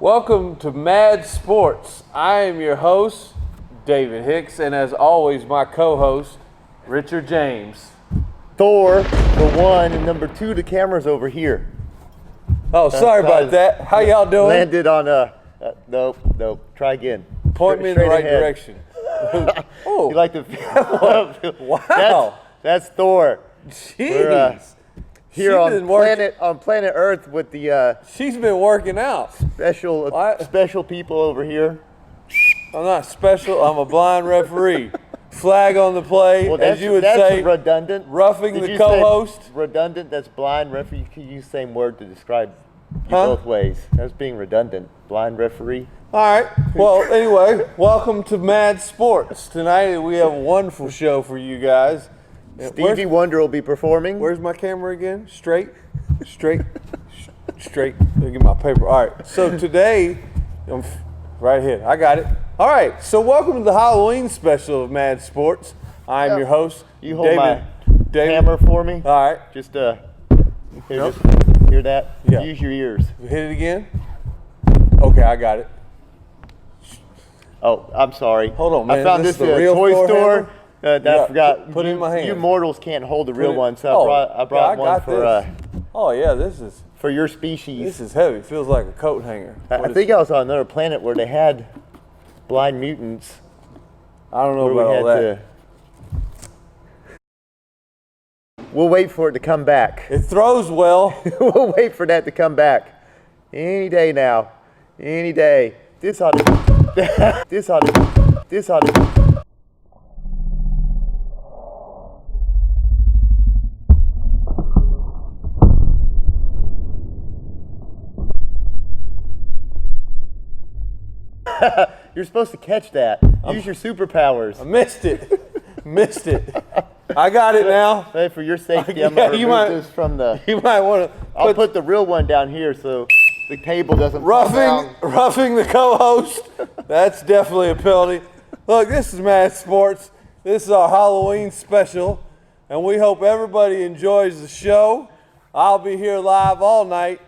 Welcome to Mad Sports. I am your host, David Hicks, and as always, my co-host, Richard James. Thor for one, and number two, the camera's over here. Oh, sorry about that. How y'all doing? Landed on nope. Try again. Point me in the right direction. Oh, you like to? Wow. That's Thor. Jeez. We're here on planet Earth with the She's been working out. special people over here. I'm not special. I'm a blind referee. Flag on the play, Well, as you would that's say. redundant. Roughing Did the you co-host. say redundant. That's blind referee. You can use the same word to describe you Huh? both ways. That's being redundant. Blind referee. All right. Well, anyway, welcome to Mad Sports. Tonight we have a wonderful show for you guys. Stevie Wonder will be performing. Where's my camera again? Straight. Let me get my paper. All right. So today, right here. I got it. All right. So welcome to the Halloween special of Mad Sports. I'm your host. You hold David. my hammer for me. All right. Just just hear that? Yeah. Use your ears. Hit it again. Okay, I got it. Oh, I'm sorry. Hold on, man. I found This this is the at real a toy Thor store. hammer? I Yeah, forgot. put it in my hand. You mortals can't hold the real it- one, so Oh, I brought yeah, one got for this. Oh yeah, this your species. is heavy. Feels like a coat hanger. I think I was on another planet where they had blind mutants. I don't know Where about we all had that. We'll wait for it to come back. It throws well. We'll wait for that to come back. Any day now. Any day. This ought to. This ought to. This ought to. You're supposed to catch that. Use your superpowers. I missed it. I got it now. Hey, for your safety, Yeah, I'm gonna you remove might- this from the. You might want to I'll put the real one down here so the table doesn't fall down. roughing the co-host. That's definitely a penalty. Look, this is Mad Sports. This is our Halloween special, and we hope everybody enjoys the show. I'll be here live all night,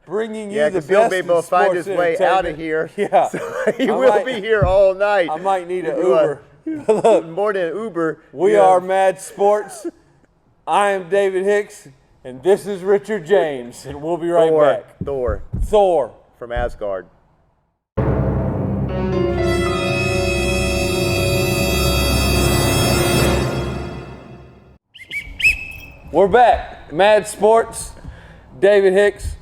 bringing you Yeah, the because he'll best be able in to find sports his way out of entertainment. here. Yeah, So he I will might- be here all night. I might need an Do a- Uber. More than Uber. We yeah. are Mad Sports. I am David Hicks, and this is Richard James, and we'll be right back. Thor Thor. from Asgard. We're back. Mad Sports. David Hicks,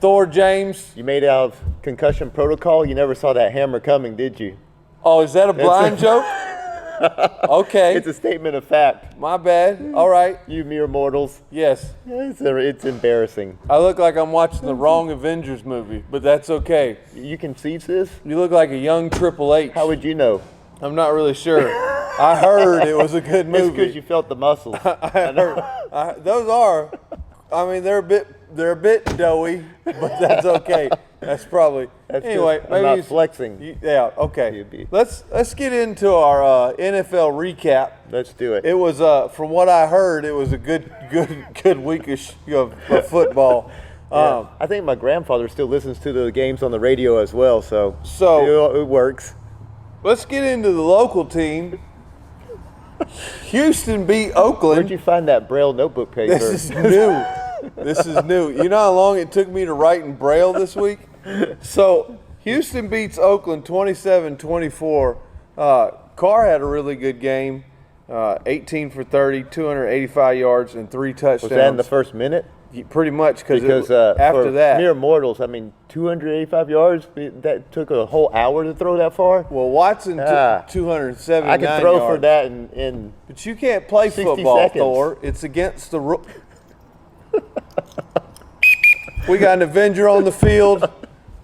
Thor James. You made out of concussion protocol. You never saw that hammer coming, did you? Oh, is that a blind joke? Okay. It's a statement of fact. My bad. All right. You mere mortals. Yes. It's embarrassing. I look like I'm watching the wrong Avengers movie, but that's okay. You can see this? You look like a young Triple H. How would you know? I'm not really sure. I heard it was a good It's movie. because you felt the muscles. Those are, I mean, they're a bit doughy, but that's okay. That's probably anyway. I'm not flexing. Yeah. Okay. You'd be- Let's get into our NFL recap. Let's do it. It was from what I heard, it was a good week of football. Yeah. I think my grandfather still listens to the games on the radio as well, so it works. Let's get into the local team. Houston beat Oakland. Where'd you find that Braille notebook paper? This is new. This is new. You know how long it took me to write in Braille this week? So Houston beats Oakland 27-24. Carr had a really good game. 18 for 30, 285 yards, and 3 touchdowns. Was that in the first minute? Pretty much, because After after that. mere mortals, 285 yards. That took a whole hour to throw that far. Well, Watson took 279 I can throw yards. for that in But you can't play 60 football, seconds. Thor. It's against the rule. We got an Avenger on the field,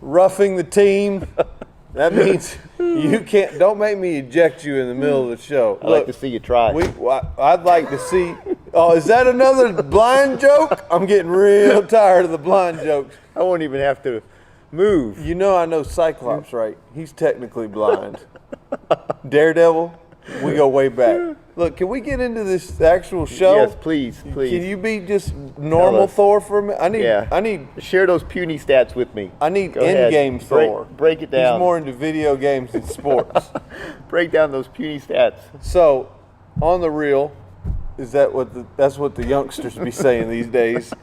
roughing the team. That means you can't. Don't make me eject you in the middle of the show. I'd like to see you try. I'd like to see. Oh, is that another blind joke? I'm getting real tired of the blind jokes. I won't even have to move. You know I know Cyclops, right? He's technically blind. Daredevil, we go way back. Look, can we get into this actual show? Yes, please, please. Can you be just normal us. Thor for a minute? Yeah. I need Share those puny stats with me. Go ahead. in-game Thor. Break it down. He's more into video games than sports. Break down those puny stats. So, on the real, that's what the youngsters be saying these days.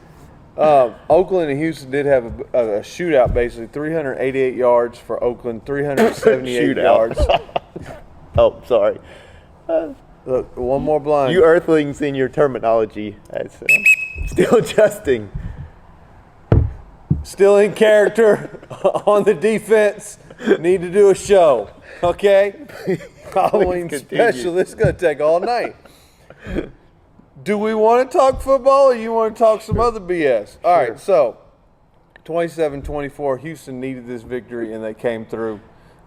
Oakland and Houston did have a shootout, basically 388 yards for Oakland, 378 Shootout. yards. Oh, sorry. Look, one more blind. You earthlings in your terminology. That's still adjusting. Still in character on the defense. Need to do a show. Okay? Halloween continue. special. This is going to take all night. Do we want to talk football or you want to talk some other BS? All right, so 27-24, Houston needed this victory and they came through.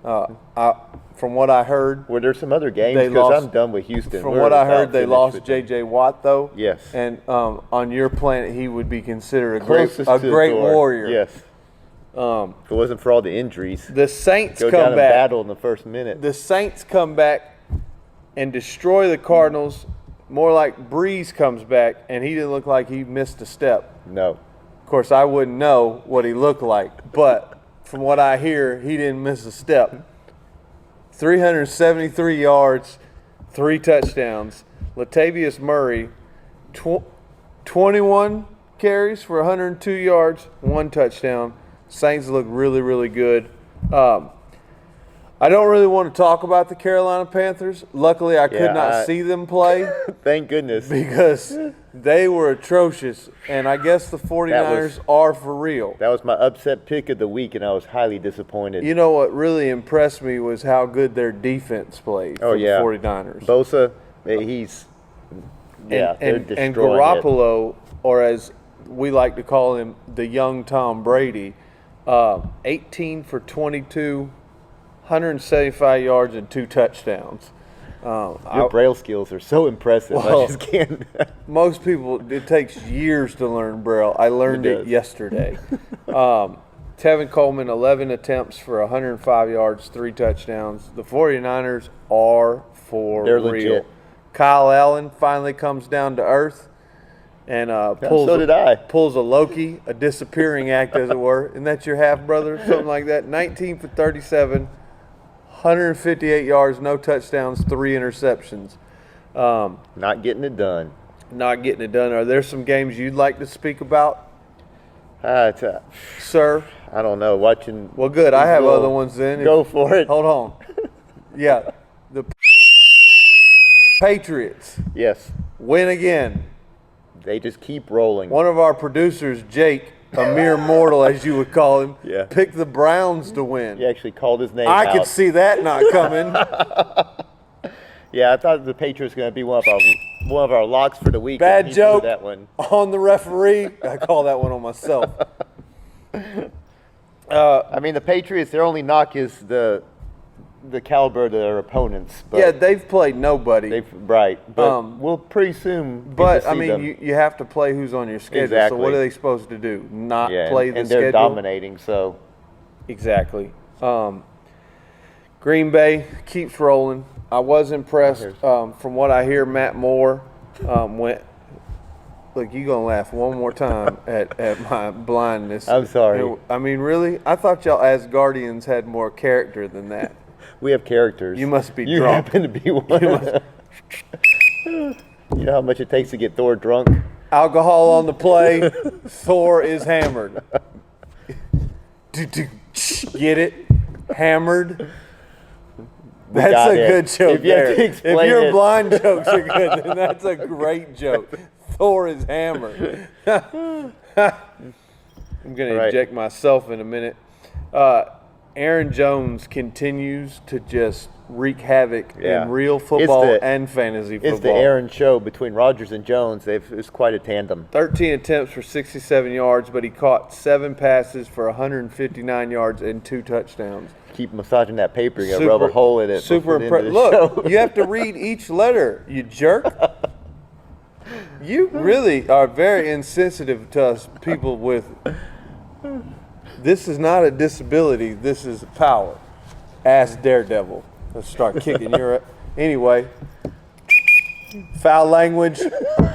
From what I heard, Were there some other games? They Because lost- I'm done with Houston. from We're what I about heard, they finished lost with them. J.J. Watt, though. Yes. And on your planet, he would be considered a Closest great to Thor. warrior. Yes. If it wasn't for all the injuries, The Saints go down come and back. battle in the first minute. The Saints come back and destroy the Cardinals. More like Breeze comes back, and he didn't look like he missed a step. No. Of course, I wouldn't know what he looked like, but from what I hear, he didn't miss a step. 373 yards, 3 touchdowns. Latavius Murray, 21 carries for 102 yards, 1 touchdown. Saints look really, really good. I don't really want to talk about the Carolina Panthers. Luckily, I could not see them play Thank goodness. because they were atrocious, and I guess the 49ers are for real. That was my upset pick of the week, and I was highly disappointed. You know what really impressed me was how good their defense played for the 49ers. Bosa, he's they're and destroying it. Garoppolo, or as we like to call him, the young Tom Brady, 18 for 22, 175 yards and 2 touchdowns. Your Braille skills are so impressive. Well, I just can't. Most people, it takes years to learn Braille. I learned It it does. yesterday. Tevin Coleman, 11 attempts for 105 yards, 3 touchdowns. The 49ers are for They're real. legit. Kyle Allen finally comes down to earth and So did I. pulls a Loki, a disappearing act, as it were. Isn't that your half-brother? Something like that. 19 for 37, 158 yards, no touchdowns, 3 interceptions. Not getting it done. Not getting it done. Are there some games you'd like to speak about, sir? I don't know. Watching. Well, good. I have Go- other ones then. Go for it. Hold on. Yeah. The Patriots Yes. win again. They just keep rolling. One of our producers, Jake, a mere mortal as you would call him, Yeah. picked the Browns to win. He actually called his name I out. could see that not coming. Yeah, I thought the Patriots were going to be one of our locks for the week. Bad and he blew joke That one. on the referee. I call that one on myself. I mean, the Patriots. Their only knock is the caliber of their opponents. But Yeah, they've played nobody. right. But Um, we'll pretty soon. Get But to I see mean, them. you have to play who's on your schedule. So Exactly. what are they supposed to do? Not yeah, play and, the and they're schedule? dominating. So Exactly. Green Bay keeps rolling. I was impressed from what I hear. Matt Moore went. Look, you gonna laugh one more time at my blindness. I'm sorry. I mean, really? I thought y'all Asgardians had more character than that. we have characters. You must be You drunk. happen to be one. You know how much it takes to get Thor drunk? Alcohol on the play. Thor is hammered. Get it? Hammered. That's got a it. good joke If you have there. to If explain your it. blind jokes are good, then that's a great joke. Thor is hammered. I'm going to Right. inject myself in a minute. Aaron Jones continues to just wreak havoc Yeah. in real It's football the- and fantasy football. It's the Aaron show between Rodgers and Jones. It's quite a tandem. 13 attempts for 67 yards, but he caught 7 passes for 159 yards and 2 touchdowns. Keep massaging that paper. You gotta rub a hole in it. Super before the end of impressive. the Look, show. you have to read each letter, you jerk. You really are very insensitive to us people with. This is not a disability. This is power. Ask Daredevil. Let's start kicking your. Anyway, foul language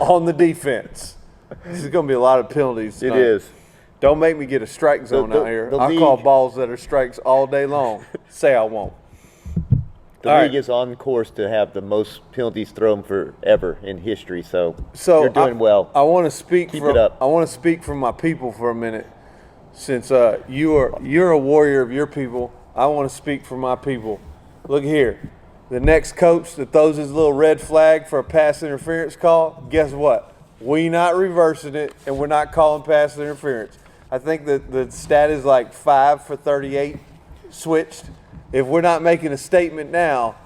on the defense. This is going to be a lot of penalties tonight. It is. Don't make me get a strike zone out here. the I call league- balls that are strikes all day long. Say I won't. The All league right. is on course to have the most penalties thrown forever in history. So you're doing I, well. I want to speak. Keep from, it up. I want to speak for my people for a minute, since you're a warrior of your people. I want to speak for my people. Look here, the next coach that throws his little red flag for a pass interference call. Guess what? We not reversing it, and we're not calling pass interference. I think that the stat is like 5 for 38 switched. If we're not making a statement now,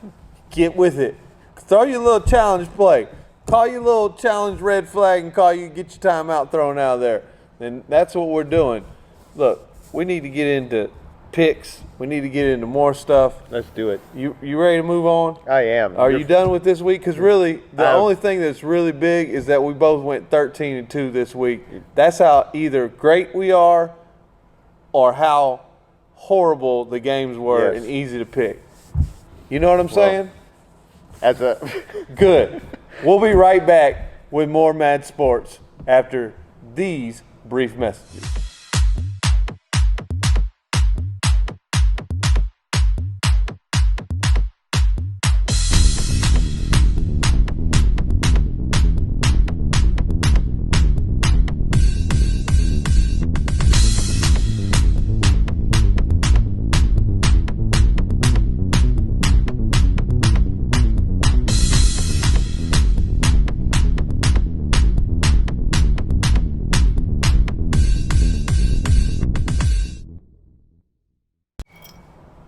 get with it. Throw your little challenge play. Call your little challenge red flag and get your timeout thrown out of there. And that's what we're doing. Look, we need to get into picks. We need to get into more stuff. Let's do it. You ready to move on? I am. Are you done with this week? Because really, the I'm- only thing that's really big is that we both went 13-2 this week. That's how either great we are or how horrible the games were Yes. and easy to pick. You know what I'm saying? As a Good. We'll be right back with more Mad Sports after these brief messages.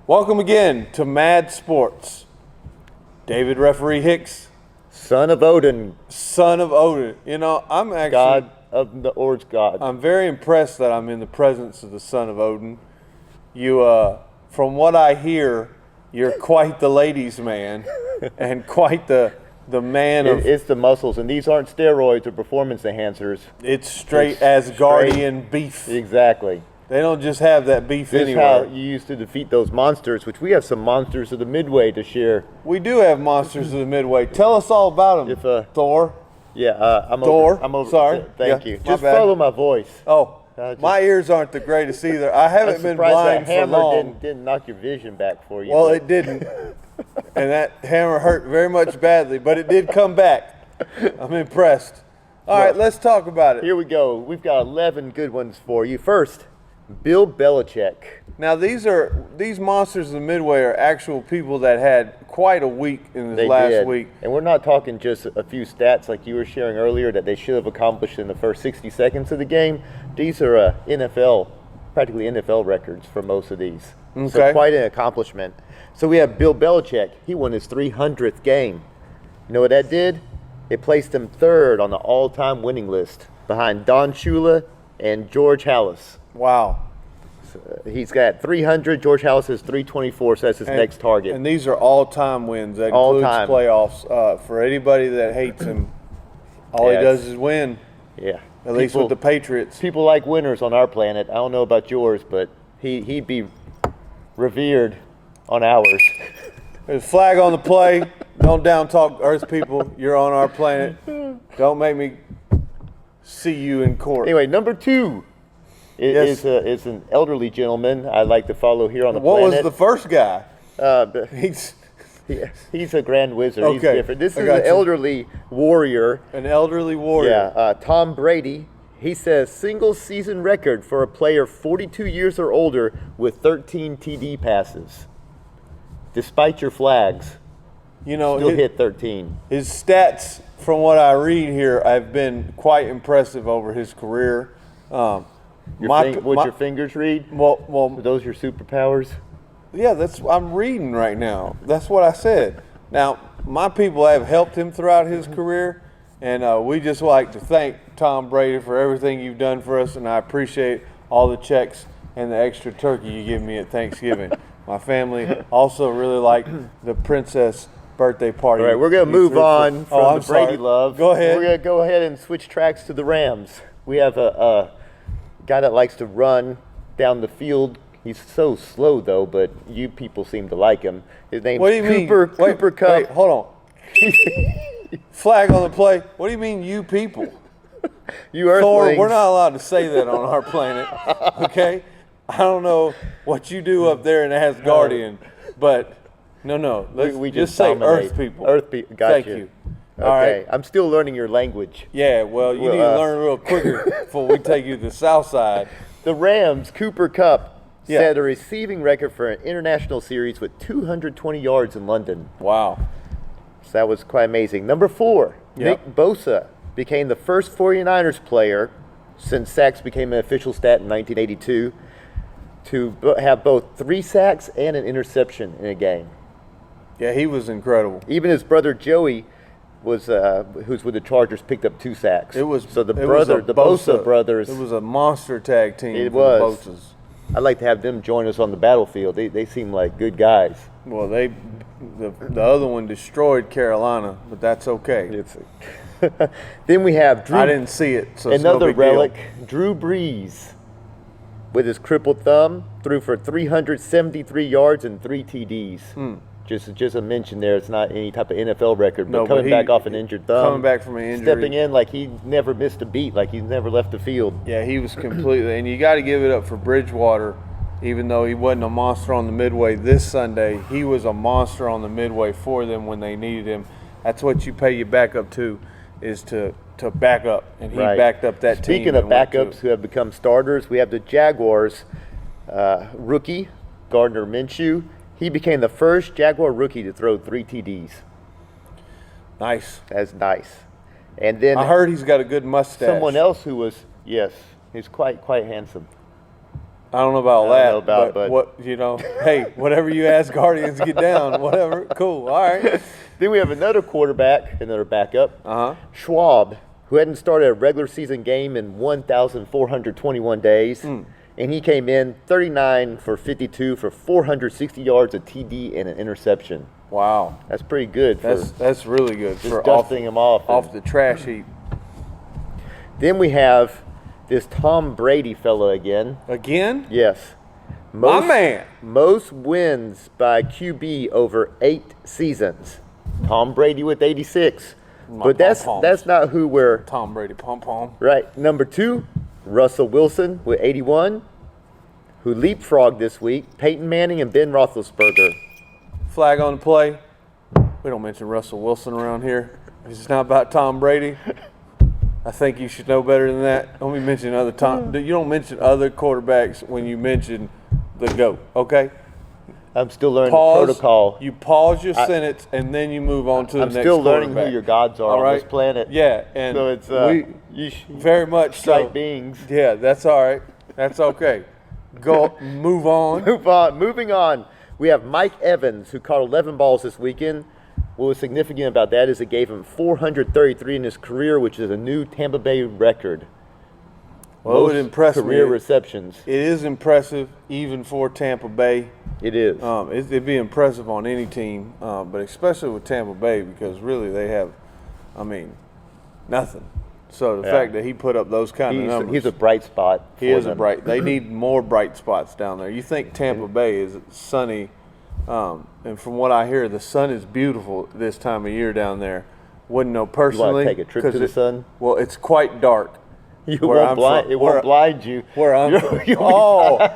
Welcome again to Mad Sports. David Referee Hicks, son of Odin, son of Odin. You know, I'm actually god of the Ord's god. I'm very impressed that I'm in the presence of the son of Odin. You, from what I hear, you're quite the ladies' man and quite the man of. It's the muscles, and these aren't steroids or performance enhancers. It's straight it's Asgardian beef. Exactly. They don't just have that beef This is anywhere. how you used to defeat those monsters, which we have some monsters of the Midway to share. We do have monsters of the Midway. Tell us all about them, If, Thor. Yeah, I'm Thor. over. I'm over. Sorry. Thank Yeah, you. my Just bad. follow my voice. Oh, Just- my ears aren't the greatest either. I haven't I'm been surprised blind that for hammer long. didn't knock your vision back for you. Well, but- it didn't. And that hammer hurt very much badly, but it did come back. I'm impressed. All right, let's talk about it. Here we go. We've got 11 good ones for you. First, Bill Belichick. Now, these monsters of the Midway are actual people that had quite a week in this They last did. week. And we're not talking just a few stats like you were sharing earlier that they should have accomplished in the first 60 seconds of the game. These are practically NFL records for most of these. Okay. So quite an accomplishment. So we have Bill Belichick. He won his 300th game. You know what that did? It placed him third on the all-time winning list behind Don Shula and George Halas. Wow. He's got 300. George Halas has 324, so that's his next target. And these are all-time wins. That All includes time. playoffs. For anybody that hates him, all he Yes. does is win, Yeah. at least with the Patriots. People like winners on our planet. I don't know about yours, but he'd be revered on ours. There's a flag on the play. Don't down talk Earth people. You're on our planet. Don't make me see you in court. Anyway, number two Yes. is an elderly gentleman I like to follow here on the What was planet. the first guy? But He's he's a grand wizard. He's Okay, different. This I is got an you. elderly warrior. an elderly warrior. Yeah, Tom Brady. He says single season record for a player 42 years or older with 13 TD passes. Despite your flags, You know, still hit 13. his stats, from what I read here, have been quite impressive over his career. What's your fingers read? Are well, those your superpowers? yeah, I'm reading right now. That's what I said. Now, my people have helped him throughout his career, and we just like to thank Tom Brady for everything you've done for us, and I appreciate all the checks and the extra turkey you give me at Thanksgiving. My family also really liked the princess birthday party. All right, we're going to you move threw for- on from I'm the Brady sorry. love. Go ahead. We're going to go ahead and switch tracks to the Rams. We have a guy that likes to run down the field. He's so slow, though, but you people seem to like him. His name's What do you Cooper mean? Cooper Cup. Wait, hold on. Flag on the play. What do you mean, you people? You Earthlings. Thor, we're not allowed to say that on our planet. Okay? I don't know what you do up there in Asgardian, but no. Let's We just say dominate. Earth people. Earth people. Got Thank you. you. Okay. All right. I'm still learning your language. Yeah, well, you need to learn real quicker before we take you to the south side. The Rams, Cooper Kupp, Yeah. set a receiving record for an international series with 220 yards in London. Wow. So that was quite amazing. Number 4, Yep. Nick Bosa became the first 49ers player since sacks became an official stat in 1982 to have both 3 sacks and an interception in a game. Yeah, he was incredible. Even his brother Joey was, who's with the Chargers, picked up 2 sacks. It was so the it was a Bosa brothers. It was a monster tag team. It for was. the Bosas. I'd like to have them join us on the battlefield. They seem like good guys. Well, the other one destroyed Carolina, but that's okay. It's then we have Drew, I didn't see it, so it's no another big deal. relic, Drew Brees, with his crippled thumb, threw for 373 yards and 3 TDs. Just a mention there. It's not any type of NFL record, but No, but coming he- back off an injured thumb, coming back from an injury. stepping in like he never missed a beat, like he's never left the field. Yeah, he was completely, and you got to give it up for Bridgewater. Even though he wasn't a monster on the midway this Sunday, he was a monster on the midway for them when they needed him. That's what you pay your backup to, is to back up, and he Right. backed up that team. Speaking of and went to backups it. who have become starters, we have the Jaguars rookie, Gardner Minshew. He became the first Jaguar rookie to throw 3 TDs. Nice. That's nice. And then I heard he's got a good mustache. someone else who was, yes, he's quite handsome. I don't know about I that, don't know about, but- what hey, whatever you ask Guardians, get down. Whatever, cool. All right. Then we have another quarterback, another backup, Schwab, who hadn't started a regular season game in 1,421 days. And he came in 39 for 52 for 460 yards, a TD, and an interception. Wow, That's pretty good for that's really good just for dusting him off. off the trash heap. Then we have this Tom Brady fella again. Again, Yes. my man. Most wins by QB over 8 seasons. Tom Brady with 86. My But that's pom-poms. not who we're Tom Brady, pom pom. right. Number 2, Russell Wilson with 81, who leapfrogged this week. Peyton Manning and Ben Roethlisberger. Flag on the play. We don't mention Russell Wilson around here. It's not about Tom Brady. I think you should know better than that. Don't be mentioning other Tom. You don't mention other quarterbacks when you mention the GOAT. Okay. I'm still learning Pause. the protocol. You pause your sentence and then you move on to the I'm next still learning who quarterback. your gods are All on right? this planet. Yeah, and So it's we very much so. striped beings. Yeah, that's all right. That's okay. Go move on. Moving on. We have Mike Evans, who caught 11 balls this weekend. What was significant about that is it gave him 433 in his career, which is a new Tampa Bay record. Well, it would impress career me. receptions. It is impressive, even for Tampa Bay. It is. It'd be impressive on any team, but especially with Tampa Bay because really they have, nothing. So the Yeah. fact that he put up those kind of numbers, He's a bright spot. he for is a them. bright. They need more bright spots down there. You think Tampa Bay is sunny, and from what I hear, the sun is beautiful this time of year down there. Wouldn't know personally. take a trip 'cause to the sun? Well, it's quite dark. You Where won't I'm blind. from- It where- won't blind you. Where I'm You'll- from. you'll be Oh.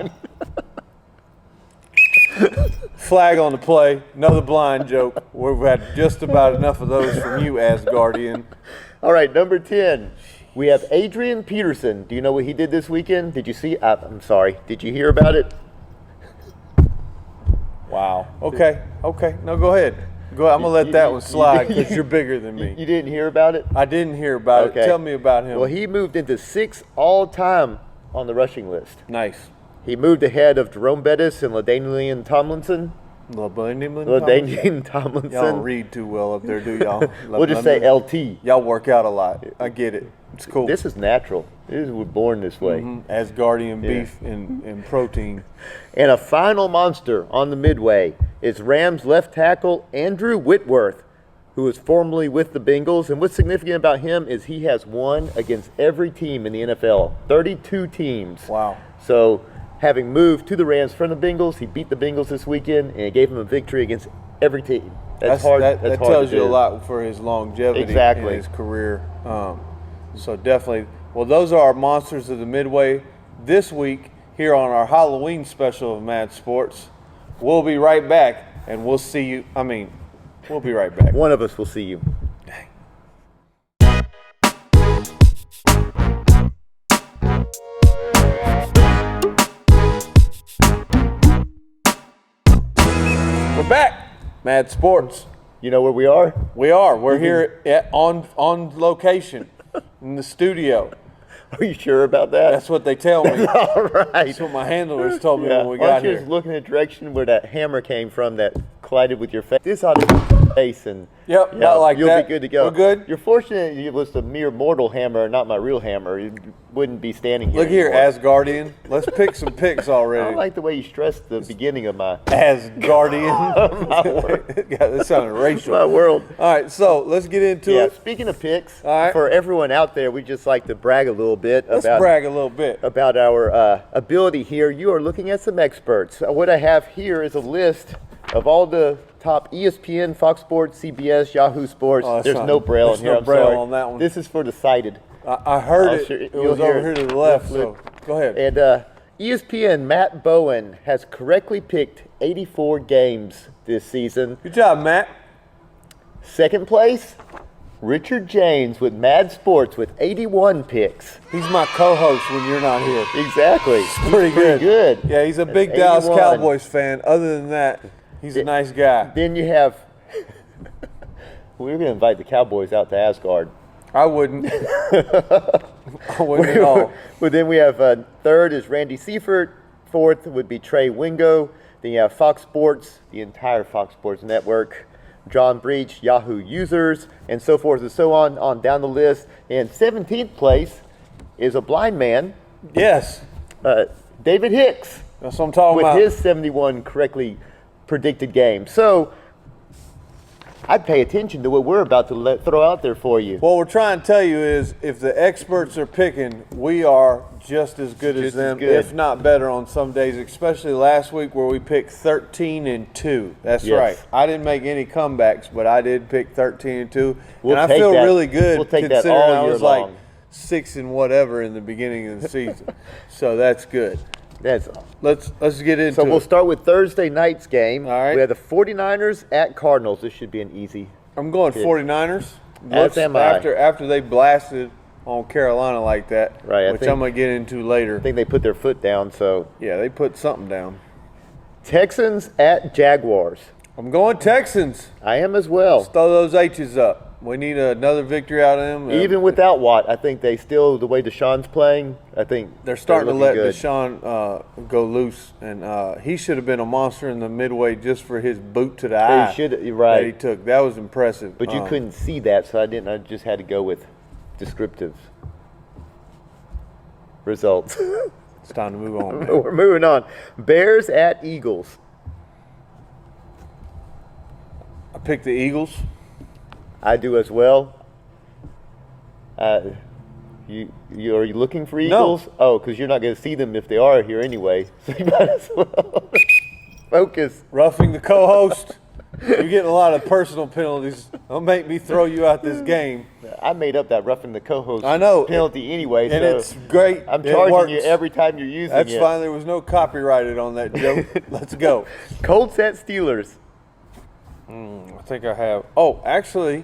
Flag on the play. Another blind joke. We've had just about enough of those from you, Asgardian. All right, number 10. We have Adrian Peterson. Do you know what he did this weekend? Did you see? I'm sorry. Did you hear about it? Wow. Okay. No, go ahead. Go. I'm gonna let that one slide because you're bigger than You me. didn't hear about it? I didn't hear about Okay. it. Tell me about him. Well, he moved into 6th all-time on the rushing list. Nice. He moved ahead of Jerome Bettis and LaDainian Tomlinson. LaDainian Tomlinson. Y'all don't read too well up there, do y'all? We'll just say LT. Y'all work out a lot. I get it. It's cool. This is natural. We're born this way. Asgardian beef and protein. And a final monster on the midway is Rams left tackle Andrew Whitworth, who was formerly with the Bengals. And what's significant about him is he has won against every team in the NFL, 32 teams. Wow. So having moved to the Rams from the Bengals, he beat the Bengals this weekend, and it gave him a victory against every team. That tells you a lot for his longevity Exactly. in his career. So definitely. Well, those are our monsters of the Midway this week here on our Halloween special of Mad Sports. We'll be right back, and we'll see you. We'll be right back. One of us will see you. We're back, Mad Sports. You know where we are? We are. We're here on location in the studio. Are you sure about that? That's what they tell me. All right. That's what my handlers told me when we Why got don't you here. just look in the direction where that hammer came from that collided with your face? This ought to be face, and Yep, yeah, not like you'll that. be good to go. We're good? You're fortunate it was a mere mortal hammer, not my real hammer. You wouldn't be standing here. Look here, anymore. Asgardian. Let's pick some picks I already. don't like the way you stressed the beginning of my Asgardian. God, that sounded racial. my world. All right, so let's get into Yeah. it. Speaking of picks, All right. for everyone out there, we just like to brag a little bit Let's about brag a little bit. our ability here. You are looking at some experts. What I have here is a list of all the top ESPN, Fox Sports, CBS, Yahoo Sports. Oh, that's There's not- no braille there's in here. no I'm braille sorry. on that one. This is for the sighted. I heard I'll it. show- It you'll was hear over it. here to the left, Flip. so go ahead. And ESPN Matt Bowen has correctly picked 84 games this season. Good job, Matt. Second place, Richard James with Mad Sports with 81 picks. He's my co-host when you're not here. Exactly. Pretty good. good. Yeah, he's a That's big Dallas 81. Cowboys fan. Other than that, he's a nice guy. Then you have. We're going to invite the Cowboys out to Asgard. I wouldn't. I wouldn't at all. But then we have third is Randy Seifert. Fourth would be Trey Wingo. Then you have Fox Sports, the entire Fox Sports network. John Breach, Yahoo users, and so forth and so on down the list. And 17th place is a blind man, Yes, David Hicks, that's what I'm talking with about. his 71 correctly predicted games. So I'd pay attention to what we're about to throw out there for you. What we're trying to tell you is if the experts are picking, we are just as good as Just as them, good. if not better on some days, especially last week where we picked 13-2. That's Yes. right. I didn't make any comebacks, but I did pick 13-2. We'll and I take feel that. really good We'll take that considering all I year was like long. 6 and whatever in the beginning of the season. So that's good. That's Let's get into So we'll it. start with Thursday night's game. All right. We have the 49ers at Cardinals. This should be an easy. I'm going 49ers. As am I. After they blasted on Carolina like that, Right, I which think- I'm going to get into later. I think they put their foot down. So Yeah, they put something down. Texans at Jaguars. I'm going Texans. I am as well. Throw those H's up. We need another victory out of them. Even without Watt, I think they still, the way Deshaun's playing, I think they're starting to looking let good. Deshaun go loose, and he should have been a monster in the midway just for his boot to the eye. you're right. That he took. That was impressive. But you couldn't see that, so I didn't. I just had to go with descriptive results. It's time to move on. Man. We're moving on. Bears at Eagles. I picked the Eagles. I do as well. You are you looking for Eagles? Oh, because you're not going to see them if they are here anyway. So you might as well focus. Roughing the co-host. You're getting a lot of personal penalties. Don't make me throw you out this game. I made up that roughing the co-host I know. penalty anyway. And so it's great. I'm It charging you works. every time you're using That's it. fine. There was no copyrighted on that joke. Let's go. Colts at Steelers. I think I have. Oh, actually,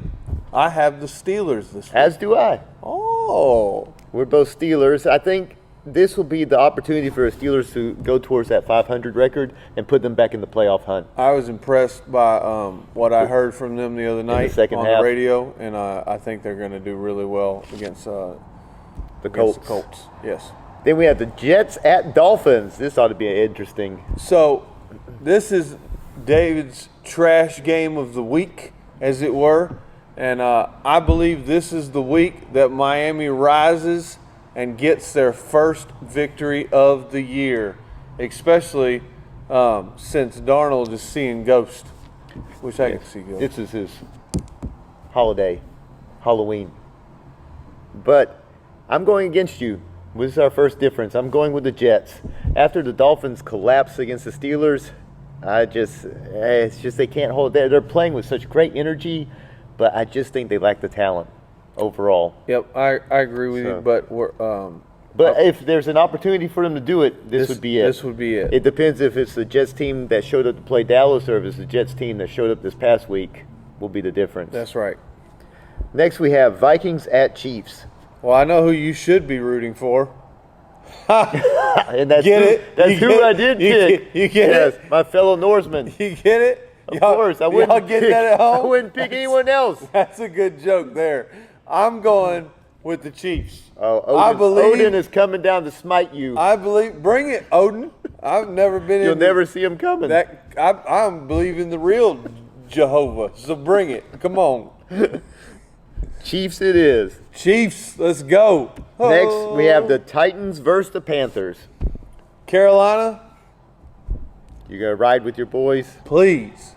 I have the Steelers this week. As do I. Oh. We're both Steelers. I think this will be the opportunity for the Steelers to go towards that 500 record and put them back in the playoff hunt. I was impressed by what I heard from them the other night second on half. the radio, and I think they're going to do really well against The against Colts. the Colts. Yes. Then we have the Jets at Dolphins. This ought to be interesting. So, this is David's trash game of the week, as it were. And I believe this is the week that Miami rises and gets their first victory of the year, especially since Darnold is seeing ghosts. Wish I could see ghosts. This is his Halloween. But I'm going against you. This is our first difference. I'm going with the Jets. After the Dolphins collapse against the Steelers, It's just they can't hold. They're playing with such great energy, but I just think they lack the talent overall. Yep, I agree with So. you, but we're But if there's an opportunity for them to do it, this would be it. This would be it. It depends if it's the Jets team that showed up to play Dallas or if it's the Jets team that showed up this past week will be the difference. That's right. Next we have Vikings at Chiefs. Well, I know who you should be rooting for. And that's Get who, it? That's You who get I it? did You pick. get- you get yes, it? my fellow Norseman. You get it? Of course, I wouldn't y'all get pick, that at home? I wouldn't pick anyone else. That's a good joke there. I'm going with the Chiefs. Oh, I believe. Odin is coming down to smite you. I believe. Bring it, Odin. I've never been. You'll in never see him coming. that. I believe in the real Jehovah. So bring it. Come on, Chiefs it is. Chiefs. Let's go. Next we have the Titans versus the Panthers. Carolina. You gonna ride with your boys? Please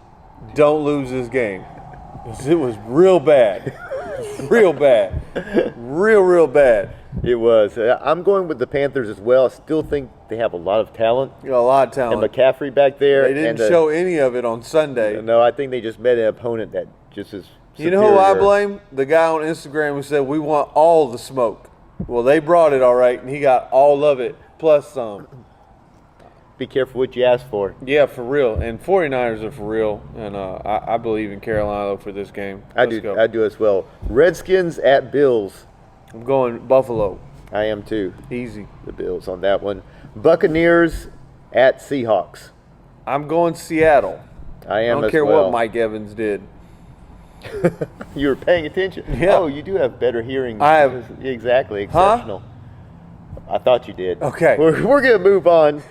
don't lose this game. 'Cause it was real bad. Real bad. Real bad. It was. I'm going with the Panthers as well. I still think they have a lot of talent. You got a lot of And talent. McCaffrey back there. They didn't show any of it on Sunday. No, I think they just met an opponent that just is. You know who I superior. blame? The guy on Instagram who said we want all the smoke. Well, they brought it all right, and he got all of it plus some. Be careful what you ask for. Yeah, for real. And 49ers are for real. And I believe in Carolina for this game. I Let's do. go. I do as well. Redskins at Bills. I'm going Buffalo. I am too. Easy. The Bills on that one. Buccaneers at Seahawks. I'm going Seattle. I I am don't as care well. what Mike Evans did. You were paying attention. Yeah. Oh, you do have better hearing. I have- Exactly. Huh? Exceptional. I thought you did. Okay. We're gonna move on.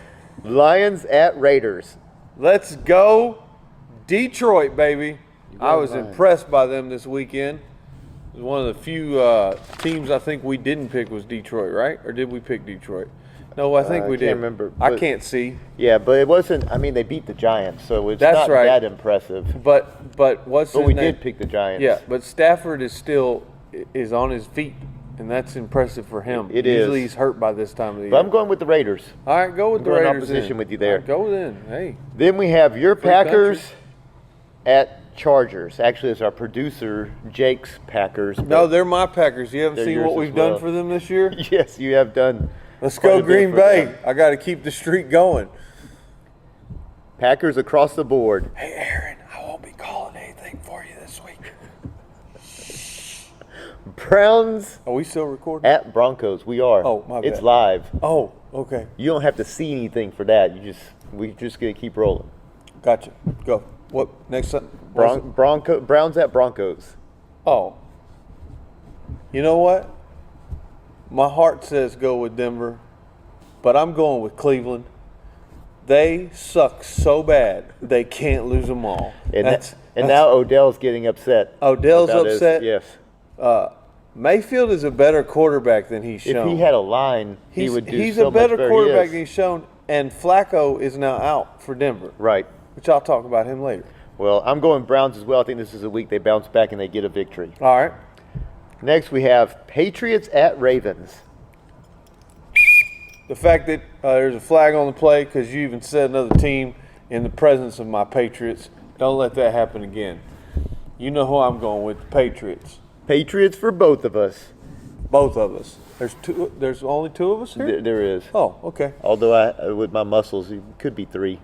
Lions at Raiders. Let's go Detroit, baby. I going was Lions. impressed by them this weekend. It was one of the few teams I think we didn't pick was Detroit, right? Or did we pick Detroit? No, I think I we can't did. remember, I but- can't see. Yeah, but it wasn't. I mean, they beat the Giants, so it's That's not right. that impressive. But what's But his we name? did pick the Giants. Yeah, but Stafford is still is on his feet, and that's impressive for him. It Usually is. he's hurt by this time of the But year. I'm going with the Raiders. All right, go with I'm the going in Raiders. opposition then. with you there. All right, go then. Hey, Then we have your Free Packers country. at Chargers. Actually, it's our producer Jake's Packers. no, but they're my Packers. You haven't They're seen yours what as we've well. done for them this year. yes, you have done. Let's quite go a bit Green for Bay. them. I got to keep the streak going. Packers across the board. Hey, Aaron, I won't be calling anything for you this week. Browns Are we still recording? at Broncos. We are. Oh, my It's bad. live. Oh, okay. You don't have to see anything for that. We're just gonna keep rolling. Gotcha. Go. What next? Browns at Broncos. Oh. You know what? My heart says go with Denver, but I'm going with Cleveland. They suck so bad they can't lose them all. And now Odell's getting upset. Odell's about his- upset. yes. Mayfield is a better quarterback than he's shown. If he had a line, he would do he's so a better much better. quarterback He than is. he's shown, and Flacco is now out for Denver, Right. which I'll talk about him later. Well, I'm going Browns as well. I think this is a week they bounce back and they get a victory. All right. Next, we have Patriots at Ravens. The fact that there's a flag on the play because you even said another team in the presence of my Patriots, don't let that happen again. You know who I'm going with, the Patriots. Patriots for both of us. Both of us. There's only two of us here? There is. Oh, okay. Although with my muscles, it could be three.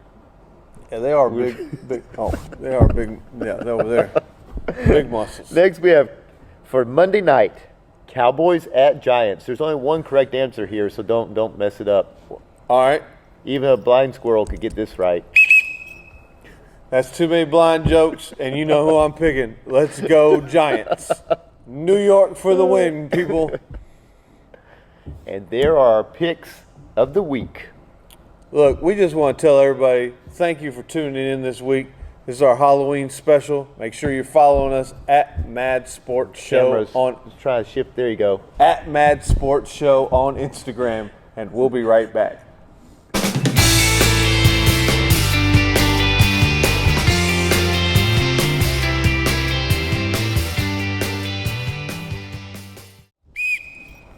Yeah, they are big. Oh, they are big. Yeah, they're over there. Big muscles. Next, we have for Monday night, Cowboys at Giants. There's only one correct answer here, so don't mess it up. All right. Even a blind squirrel could get this right. That's too many blind jokes, and you know who I'm picking. Let's go Giants. New York for the win, people. And there are our picks of the week. Look, we just want to tell everybody thank you for tuning in this week. This is our Halloween special. Make sure you're following us at Mad Sports Show Cameras, on trying to shift. There you go. at Mad Sports Show on Instagram, and we'll be right back.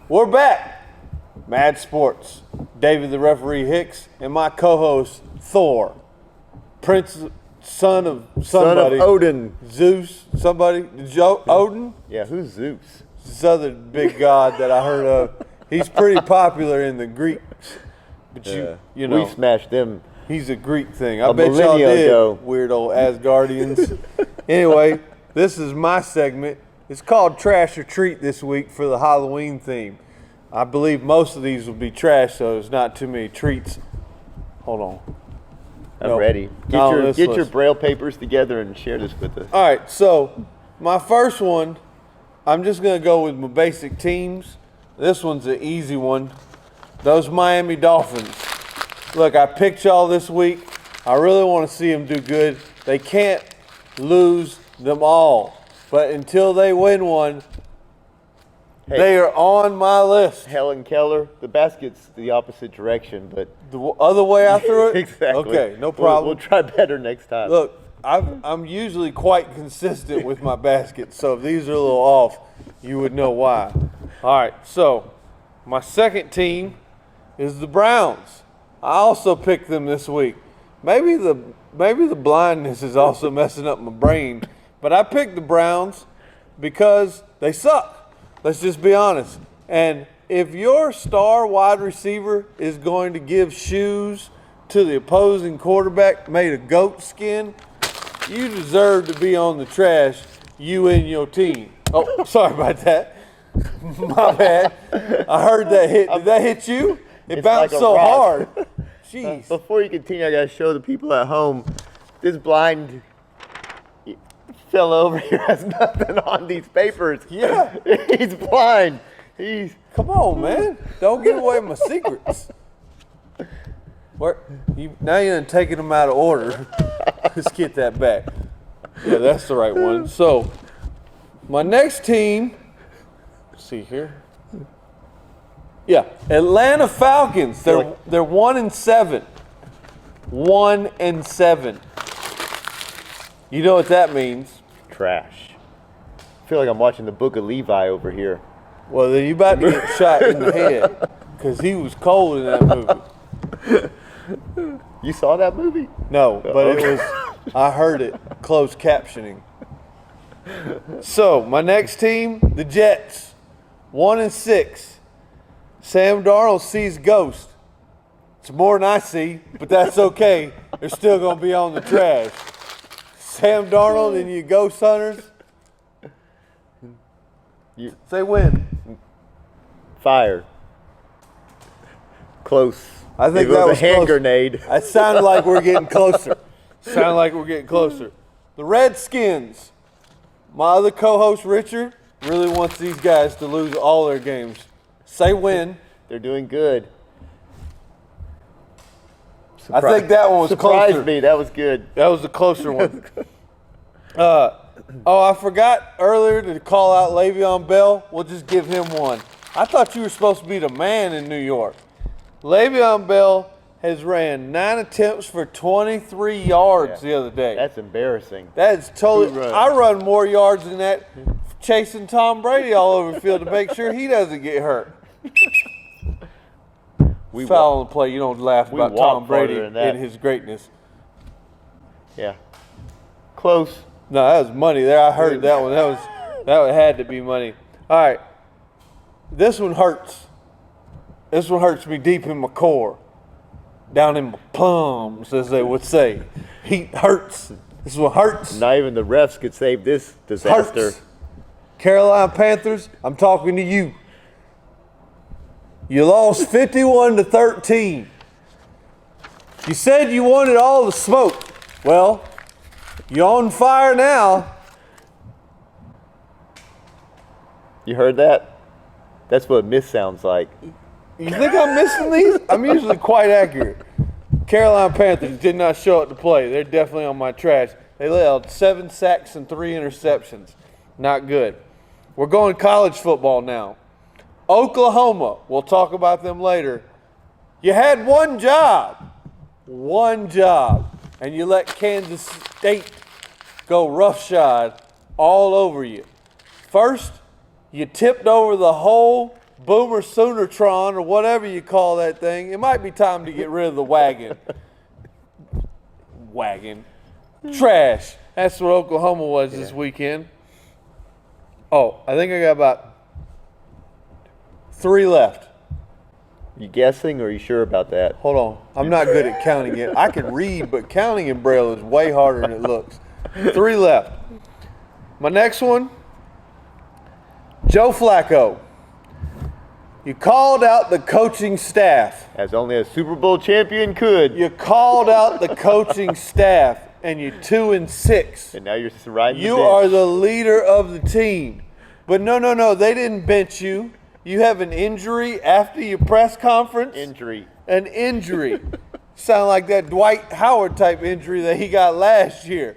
We're back. Mad Sports. David the referee Hicks and my co-host Thor. Prince, son of Son of somebody. Odin. Zeus, somebody. Odin? Yeah, who's Zeus? This other big god that I heard of. He's pretty popular in the Greeks. But you know, we smashed them. he's a Greek thing. I A bet y'all millennia did, ago. weird old Asgardians. Anyway, this is my segment. It's called Trash or Treat this week for the Halloween theme. I believe most of these will be trash, so there's not too many treats. Hold on. I'm No. ready. No, this Get your was- braille papers together and share this with us. All right, so my first one, I'm just going to go with my basic teams. This one's an easy one. Those Miami Dolphins. Look, I picked y'all this week. I really want to see them do good. They can't lose them all. But until they win one, Hey. they are on my list. Helen Keller, the basket's the opposite direction, but The other way I threw it? exactly. Okay, no We'll- problem. We'll try better next time. Look, I'm usually quite consistent with my baskets, so if these are a little off, you would know why. All right, so my second team is the Browns. I also picked them this week. Maybe the blindness is also messing up my brain, but I picked the Browns because they suck. Let's just be honest. And if your star wide receiver is going to give shoes to the opposing quarterback made of goat skin, you deserve to be on the trash, you and your team. Oh, sorry about that. My bad. I heard that hit. Did that hit you? It It's bounced like a so rock. hard. Jeez. Before you continue, I gotta show the people at home. This blind fell over here has nothing on these papers. Yeah. He's blind. He's Come on, man. Don't give away my secrets. Now you're taking them out of order. Let's get that back. Yeah, that's the right one. So, my next team, let's see here. Yeah, Atlanta Falcons. They're 1-7. 1-7. You know what that means? trash. I feel like I'm watching the Book of Levi over here. Well, then you about to get shot in the head because he was cold in that movie. You saw that movie? No, but it was. I heard it. Closed captioning. So my next team, the Jets, 1-6. Sam Darnold sees ghosts. It's more than I see, but that's okay. They're still gonna be on the trash. Sam Darnold and you ghost hunters. Say win. Fire. Close. I think it that was was a hand close. grenade. That sounded like we're getting closer. Sounded like we're getting closer. The Redskins. My other co-host Richard really wants these guys to lose all their games. Say win. They're doing good. I think that one was surprised closer. me. That was good. That was the closer one. I forgot earlier to call out Le'Veon Bell. We'll just give him one. I thought you were supposed to be the man in New York. Le'Veon Bell has ran 9 attempts for 23 yards the other day. That's embarrassing. That is totally. Who runs? I run more yards than that, chasing Tom Brady all over the field to make sure he doesn't get hurt. We Foul on the play. You don't laugh we about walk Tom Brady farther than that. and his greatness. Yeah. Close. No, that was money there. I heard that one. That had to be money. All right. This one hurts. This one hurts me deep in my core. Down in my plums, as they would say. Heat hurts. This one hurts. Not even the refs could save this disaster. Hurts. Carolina Panthers, I'm talking to you. You lost 51-13. You said you wanted all the smoke. Well, you're on fire now. You heard that? That's what miss sounds like. You think I'm missing these? I'm usually quite accurate. Carolina Panthers did not show up to play. They're definitely on my trash. They allowed 7 sacks and 3 interceptions. Not good. We're going college football now. Oklahoma, we'll talk about them later. You had one job, and you let Kansas State go roughshod all over you. First, you tipped over the whole Boomer Soonertron or whatever you call that thing. It might be time to get rid of the wagon. wagon. Trash. That's what Oklahoma was this weekend. Oh, I think I got about 3 left. You guessing, or are you sure about that? Hold on. I'm not good at counting it. I can read, but counting in Braille is way harder than it looks. 3 left. My next one, Joe Flacco. You called out the coaching staff. As only a Super Bowl champion could. You called out the coaching staff, and you're 2-6. And now you're just riding the You bench. are the leader of the team. But no, they didn't bench you. You have an injury after your press conference. Injury. An injury. Sound like that Dwight Howard type injury that he got last year.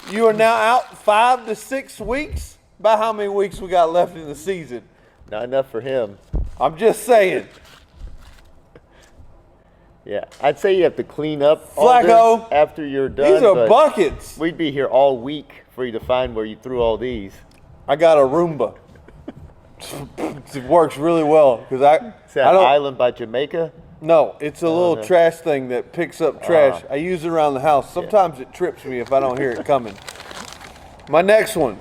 You are now out 5 to 6 weeks. About how many weeks we got left in the season? Not enough for him. I'm just saying. Yeah, I'd say you have to clean up Flacco, all this after you're done. These are but buckets. We'd be here all week for you to find where you threw all these. I got a Roomba. It works really well because Is that I don't. island by Jamaica? No, it's a little no. trash thing that picks up trash. I use it around the house. Sometimes it trips me if I don't hear it coming. My next one,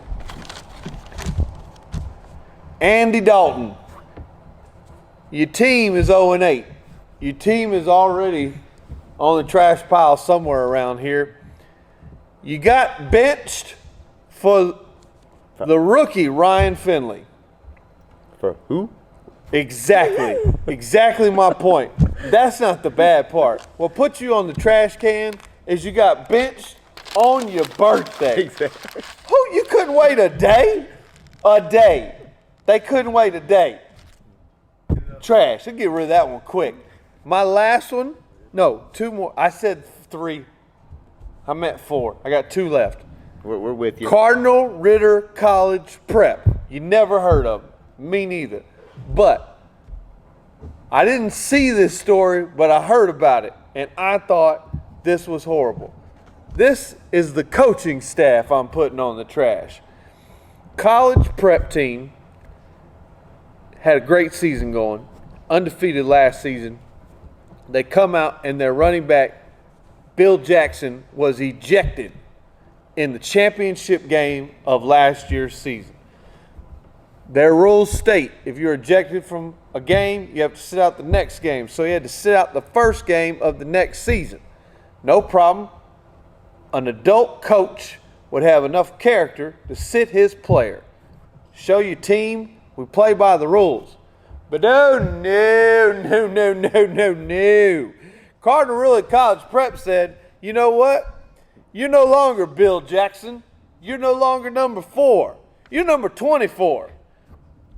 Andy Dalton. Your team is 0-8. Your team is already on the trash pile somewhere around here. You got benched for the rookie, Ryan Finley. For who? Exactly my point. That's not the bad part. What puts you on the trash can is you got benched on your birthday. Exactly. Who, you couldn't wait a day? A day. They couldn't wait a day. Trash. I'll get rid of that one quick. My last one, no, 2 more. I said 3. I meant 4. I got 2 left. We're with you. Cardinal Ritter College Prep. You never heard of them. Me neither. But I didn't see this story, but I heard about it, and I thought this was horrible. This is the coaching staff I'm putting on the trash. College prep team had a great season going, undefeated last season. They come out and their running back, Bill Jackson, was ejected in the championship game of last year's season. Their rules state if you're ejected from a game, you have to sit out the next game. So he had to sit out the first game of the next season. No problem. An adult coach would have enough character to sit his player. Show your team, we play by the rules. But no. Cardinal Ritter College Prep said, you know what? You're no longer Bill Jackson. You're no longer number 4. You're number 24.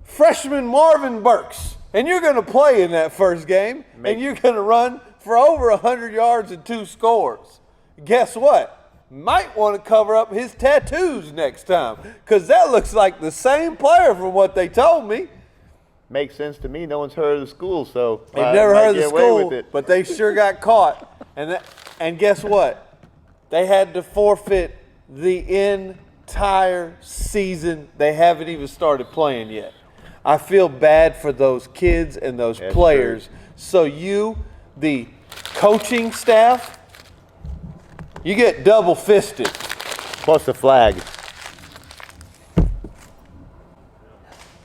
Freshman Marvin Burks. And you're going to play in that first game, and you're going to run for over 100 yards and 2 scores. Guess what? Might want to cover up his tattoos next time, because that looks like the same player from what they told me. Makes sense to me. No one's heard of the school, so They've I never might heard of the get away school, with it. but they sure got caught. And guess what? They had to forfeit the entire season. They haven't even started playing yet. I feel bad for those kids and those players. True. So you, the coaching staff, you get double fisted. Plus the flag.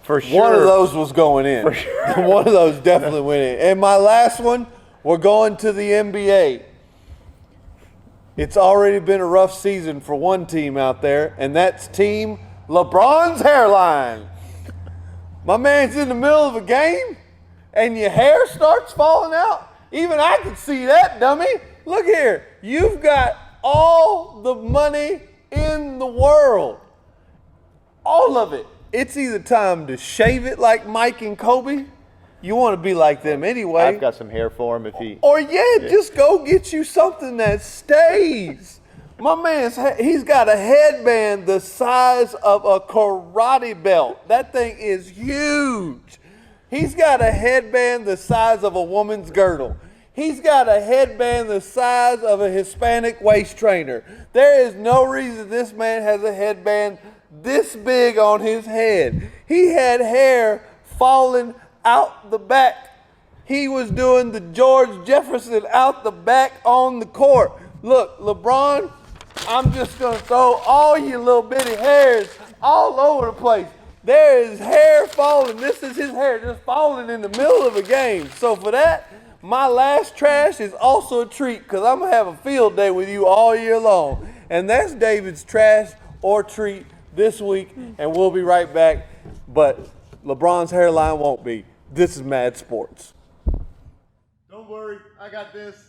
For sure. One of those was going in. For sure. One of those definitely went in. And my last one, we're going to the NBA. It's already been a rough season for one team out there, and that's Team LeBron's hairline. My man's in the middle of a game, and your hair starts falling out. Even I can see that, dummy. Look here. You've got all the money in the world. All of it. It's either time to shave it like Mike and Kobe. You want to be like them anyway. I've got some hair for him if he. Or just go get you something that stays. My man's, he's got a headband the size of a karate belt. That thing is huge. He's got a headband the size of a woman's girdle. He's got a headband the size of a Hispanic waist trainer. There is no reason this man has a headband this big on his head. He had hair falling out the back. He was doing the George Jefferson out the back on the court. Look, LeBron, I'm just going to throw all you little bitty hairs all over the place. There is hair falling. This is his hair just falling in the middle of a game. So for that, my last trash is also a treat because I'm going to have a field day with you all year long. And that's David's trash or treat this week, and we'll be right back. But LeBron's hairline won't be. This is Mad Sports. Don't worry, I got this.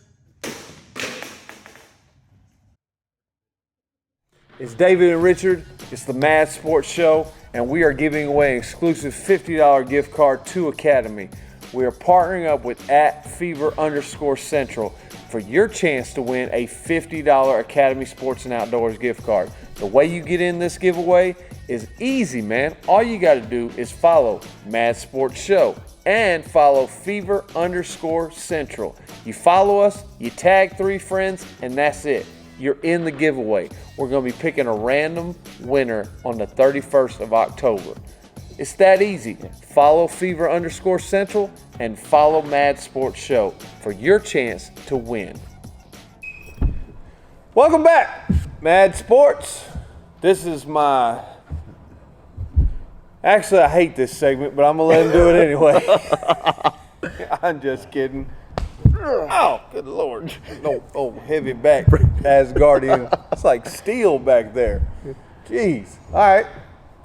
It's David and Richard. It's the Mad Sports Show, and we are giving away an exclusive $50 gift card to Academy. We are partnering up with @Fever_Central for your chance to win a $50 Academy Sports and Outdoors gift card. The way you get in this giveaway is easy, man. All you got to do is follow Mad Sports Show and follow Fever_Central. You follow us, you tag 3 friends, and that's it. You're in the giveaway. We're going to be picking a random winner on the 31st of October. It's that easy. Follow Fever_Central and follow Mad Sports Show for your chance to win. Welcome back, Mad Sports. This is my... Actually, I hate this segment, but I'm going to let him do it anyway. I'm just kidding. Oh, good Lord. No, heavy back Asgardian. It's like steel back there. Jeez. All right.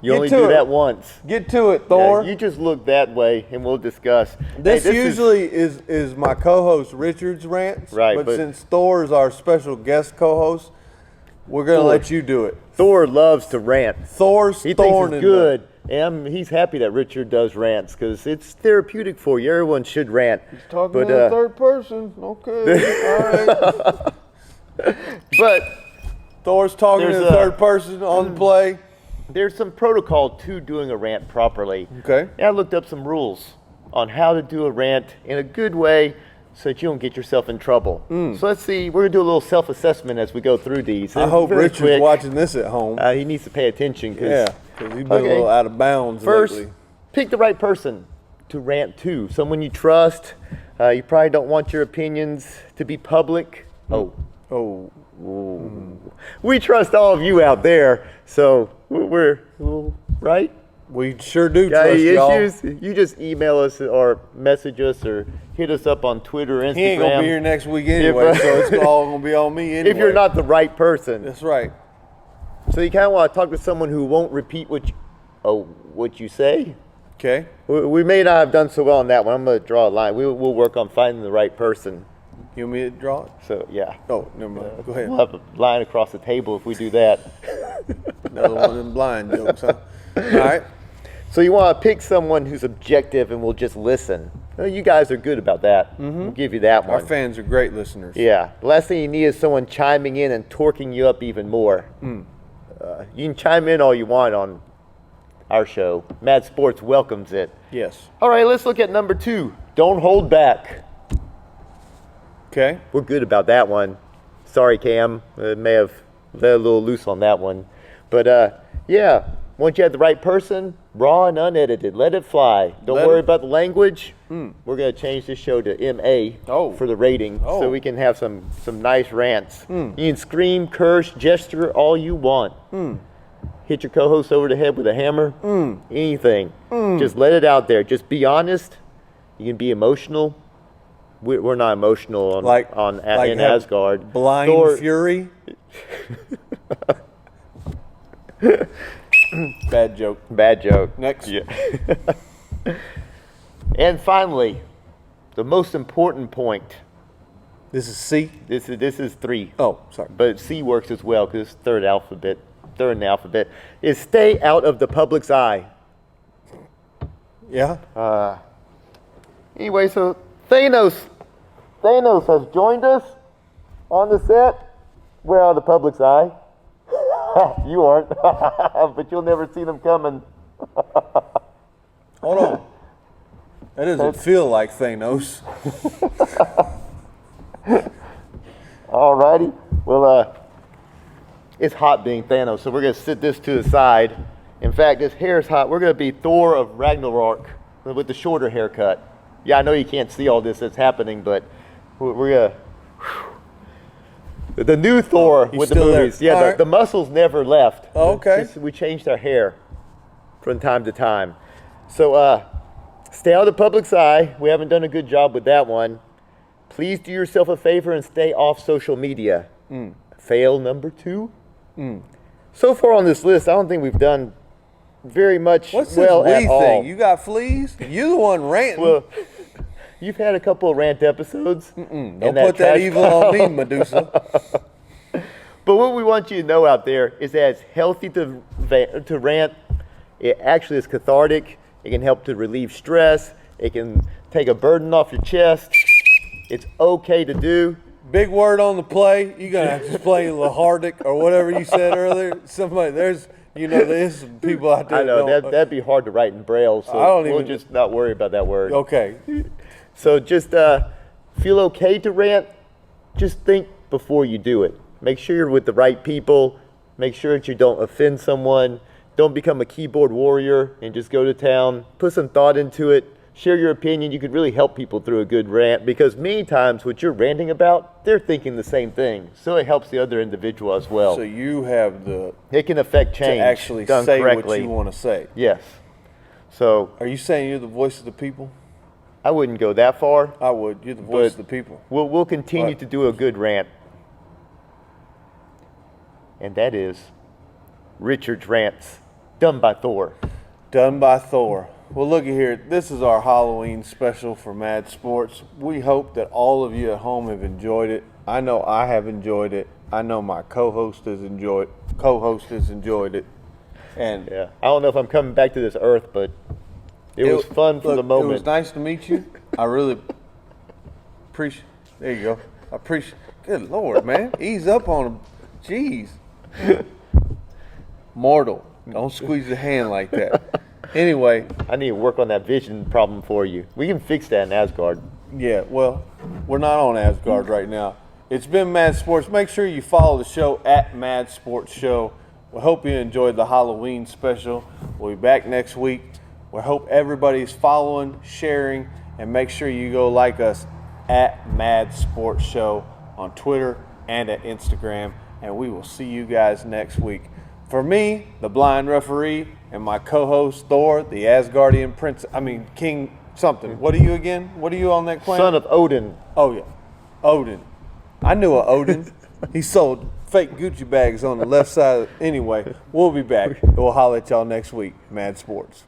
You only do that once. Get to it, Thor. Yeah, you just look that way, and we'll discuss. This usually is my co-host Richard's rants. Right, but but since Thor is our special guest co-host, we're going to let you do it. Thor loves to rant. Thor's He thorn thinks in it's good. And he's happy that Richard does rants because it's therapeutic for you. Everyone should rant. He's talking in the third person. Okay. All right. But Thor's talking in the third person on the play. There's some protocol to doing a rant properly. Okay. And I looked up some rules on how to do a rant in a good way so that you don't get yourself in trouble. So let's see. We're going to do a little self-assessment as we go through these. I hope Richard's watching this at home. He needs to pay attention. Because he's been a little out of bounds lately. First, pick the right person to rant to. Someone you trust. You probably don't want your opinions to be public. We trust all of you out there, so we're right? We sure do trust y'all. Issues, you just email us or message us or hit us up on Twitter or Instagram. He ain't going to be here next week anyway, so it's all going to be on me anyway. If you're not the right person. That's right. So you kind of want to talk to someone who won't repeat what you say. Okay. We may not have done so well on that one. I'm going to draw a line. We'll work on finding the right person. You want me to draw it? So, yeah. Oh, never mind. Go ahead. We'll have a line across the table if we do that. Another one of them blind jokes, huh? All right. So you want to pick someone who's objective and will just listen. You guys are good about that. We'll give you that one. Our fans are great listeners. Yeah. The last thing you need is someone chiming in and torquing you up even more. You can chime in all you want on our show. Mad Sports welcomes it. Yes. All right, let's look at number 2. Don't hold back. Okay. We're good about that one. Sorry, Cam. May have let a little loose on that one. But, yeah, once you have the right person, raw and unedited, let it fly. Don't worry about the language. We're going to change this show to MA for the rating so we can have some nice rants. You can scream, curse, gesture all you want. Hit your co-host over the head with a hammer. Anything. Just let it out there. Just be honest. You can be emotional. We're not emotional in Asgard. Blind fury. Bad joke. Bad joke. Next. Yeah. And finally, the most important point. This is C? This is 3. Oh, sorry. But C works as well because it's third in the alphabet. Is stay out of the public's eye. Yeah? Anyway, so Thanos has joined us on the set. We're out of the public's eye. You aren't, but you'll never see them coming. Hold on. That doesn't feel like Thanos. Alrighty. Well, it's hot being Thanos, so we're going to sit this to the side. In fact, this hair is hot. We're going to be Thor of Ragnarok with the shorter haircut. Yeah, I know you can't see all this that's happening, but we're going to... The new Thor He's with the still there. movies. Yeah, All right. the muscles never left. Oh, okay. We changed our hair from time to time. So stay out of the public's eye. We haven't done a good job with that one. Please do yourself a favor and stay off social media. Fail number 2. So far on this list, I don't think we've done very much What's well this at we all. thing? You got fleas? You the one ranting. Well, you've had a couple of rant episodes. Don't and put that trash evil pile. on me, Medusa. But what we want you to know out there is that it's healthy to rant. It actually is cathartic. It can help to relieve stress. It can take a burden off your chest. It's okay to do. Big word on the play. You're going to have to explain Lahardic or whatever you said earlier. Somebody, there's some people out there. I know, that don't- that'd be hard to write in Braille, so I don't we'll even- just not worry about that word. Okay. So just feel okay to rant. Just think before you do it. Make sure you're with the right people. Make sure that you don't offend someone. Don't become a keyboard warrior and just go to town. Put some thought into it. Share your opinion. You could really help people through a good rant, because many times what you're ranting about, they're thinking the same thing. So it helps the other individual as well. So you have the It can affect change to actually done say correctly. what you want to say. Yes. So Are you saying you're the voice of the people? I wouldn't go that far. I would. You're the voice But- of the people. We'll continue What? to do a good rant. And that is Richard's Rants, done by Thor. Done by Thor. Well, looky here. This is our Halloween special for Mad Sports. We hope that all of you at home have enjoyed it. I know I have enjoyed it. I know my co-host has enjoyed it. And Yeah. I don't know if I'm coming back to this earth, but it was fun for look, the moment. It was nice to meet you. I really appreciate. There you go. I appreciate. Good Lord, man, ease up on him. Jeez. Mortal, don't squeeze the hand like that. Anyway, I need to work on that vision problem for you. We can fix that in Asgard. yeah. Well, we're not on Asgard right now. It's been Mad Sports. Make sure you follow the show at Mad Sports Show. We hope you enjoyed the Halloween special. We'll be back next week. We hope everybody's following, sharing, and make sure you go like us at Mad Sports Show on Twitter and at Instagram. And we will see you guys next week. For me, the blind referee, and my co-host Thor, the Asgardian prince. King something. What are you again? What are you on that claim? Son of Odin. Oh yeah, Odin. I knew a Odin. He sold fake Gucci bags on the left side. Anyway, we'll be back. We'll holler at y'all next week. Mad Sports.